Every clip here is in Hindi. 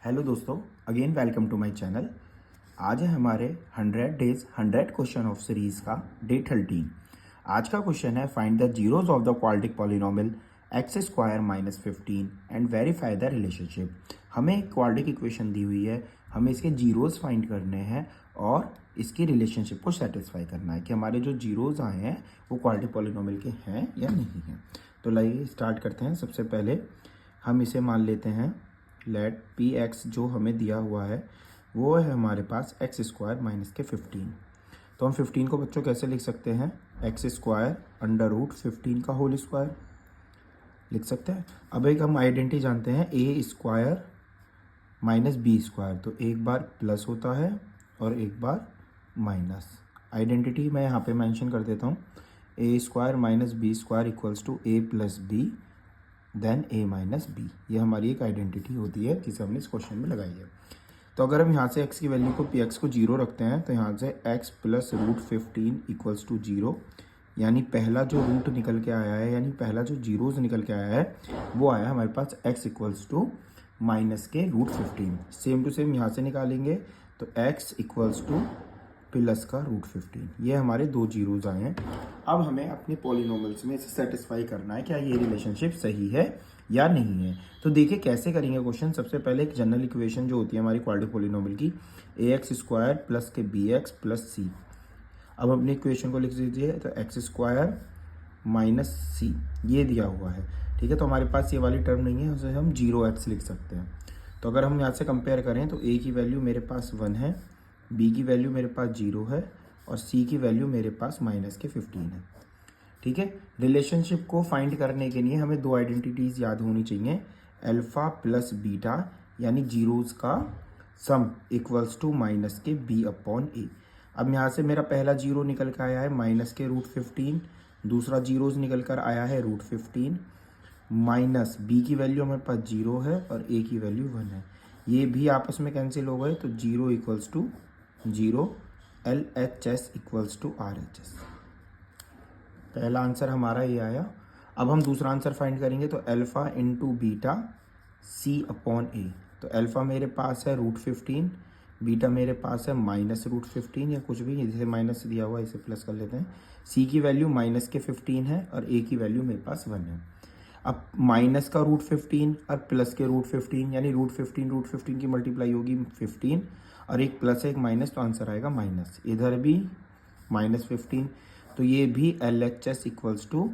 हेलो दोस्तों, again welcome to my channel. आज है हमारे 100 डेज 100 क्वेश्चन ऑफ सीरीज का डे 13। आज का क्वेश्चन है find the zeros of the quadratic polynomial x square minus 15 and verify the relationship. हमें एक क्वाड्रेटिक इक्वेशन दी हुई है, हमें इसके जीरोज फाइंड करने हैं और इसकी रिलेशनशिप को सेटिस्फाई करना है कि हमारे जो जीरोज आए हैं वो क्वाड्रेटिक पॉलिनोमियल के हैं या नहीं हैं। तो लाइए स्टार्ट करते हैं। सबसे पहले हम इसे मान लेते हैं लेट पी एक्स जो हमें दिया हुआ है वो है हमारे पास एक्स स्क्वायर माइनस के 15। तो हम 15 को बच्चों कैसे लिख सकते हैं? एक्स स्क्वायर अंडर रूट 15 का होल स्क्वायर लिख सकते हैं। अब एक हम आइडेंटिटी जानते हैं ए स्क्वायर माइनस बी स्क्वायर, तो एक बार प्लस होता है और एक बार माइनस। आइडेंटिटी मैं यहाँ पे मेंशन कर देता हूँ, A square minus B square equals to A plus B then A minus B. ये हमारी एक आइडेंटिटी होती है जिसे हमने इस क्वेश्चन में लगाई है। तो अगर हम यहाँ से x की वैल्यू को पी एक्स को 0 रखते हैं तो यहाँ से x plus root 15 equals to 0, यानी पहला जो रूट निकल के आया है, यानी पहला जो जीरोज निकल के आया है वो आया हमारे पास x इक्वल्स टू माइनस के रूट 15। सेम टू सेम यहाँ से निकालेंगे तो x इक्वल्स टू प्लस का रूट 15। ये हमारे दो जीरोज आए हैं। अब हमें अपने पॉलिनोमियल्स में इसे सेटिस्फाई करना है क्या ये रिलेशनशिप सही है या नहीं है। तो देखिए कैसे करेंगे क्वेश्चन। सबसे पहले एक जनरल इक्वेशन जो होती है हमारी क्वाड्रेटिक पॉलिनोमियल की, ए एक्स स्क्वायर प्लस के बी एक्स प्लस सी। अब अपनी इक्वेशन को लिख दीजिए तो एक्स स्क्वायर माइनस सी ये दिया हुआ है, ठीक है। तो हमारे पास ये वाली टर्म नहीं है, उसे हम 0x लिख सकते हैं। तो अगर हम यहाँ से कंपेयर करें तो ए की वैल्यू मेरे पास 1 है, बी की वैल्यू मेरे पास 0 है और सी की वैल्यू मेरे पास माइनस के 15 है, ठीक है। रिलेशनशिप को फाइंड करने के लिए हमें दो आइडेंटिटीज याद होनी चाहिए, अल्फा प्लस बीटा यानी जीरोज का सम इक्वल्स टू माइनस के बी अपॉन ए। अब यहाँ से मेरा पहला जीरो निकल कर आया है माइनस के रूट 15, दूसरा जीरोज निकल कर आया है रूट 15 माइनस बी की वैल्यू हमारे पास 0 है और ए की वैल्यू 1 है। ये भी आपस में कैंसिल हो गए तो 0 equals to 0, L H S equals to R H S. पहला आंसर हमारा ये आया। अब हम दूसरा आंसर फाइंड करेंगे तो अल्फा इंटू बीटा सी अपॉन ए। तो अल्फा मेरे पास है रूट 15, बीटा मेरे पास है माइनस रूट 15 या कुछ भी, जिसे माइनस दिया हुआ इसे प्लस कर लेते हैं। सी की वैल्यू माइनस के 15 है और ए की वैल्यू मेरे पास 1 है। अब माइनस का रूट 15 और प्लस के रूट 15 यानी रूट 15 की मल्टीप्लाई होगी 15 और एक प्लस है एक माइनस, तो आंसर आएगा माइनस। इधर भी माइनस 15, तो ये भी L H S equals to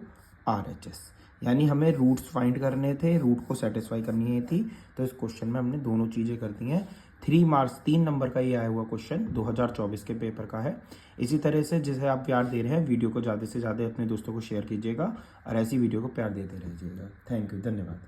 R H S. यानी हमें रूट्स फाइंड करने थे, रूट को सेटिस्फाई करनी थी। तो इस क्वेश्चन में हमने दोनों चीज़ें कर दी हैं। 3 मार्क्स 3 नंबर का ये आया हुआ क्वेश्चन 2024 के पेपर का है। इसी तरह से जिसे आप प्यार दे रहे हैं, वीडियो को ज़्यादा से ज़्यादा अपने दोस्तों को शेयर कीजिएगा और ऐसी वीडियो को प्यार देते रहिएगा। थैंक यू, धन्यवाद।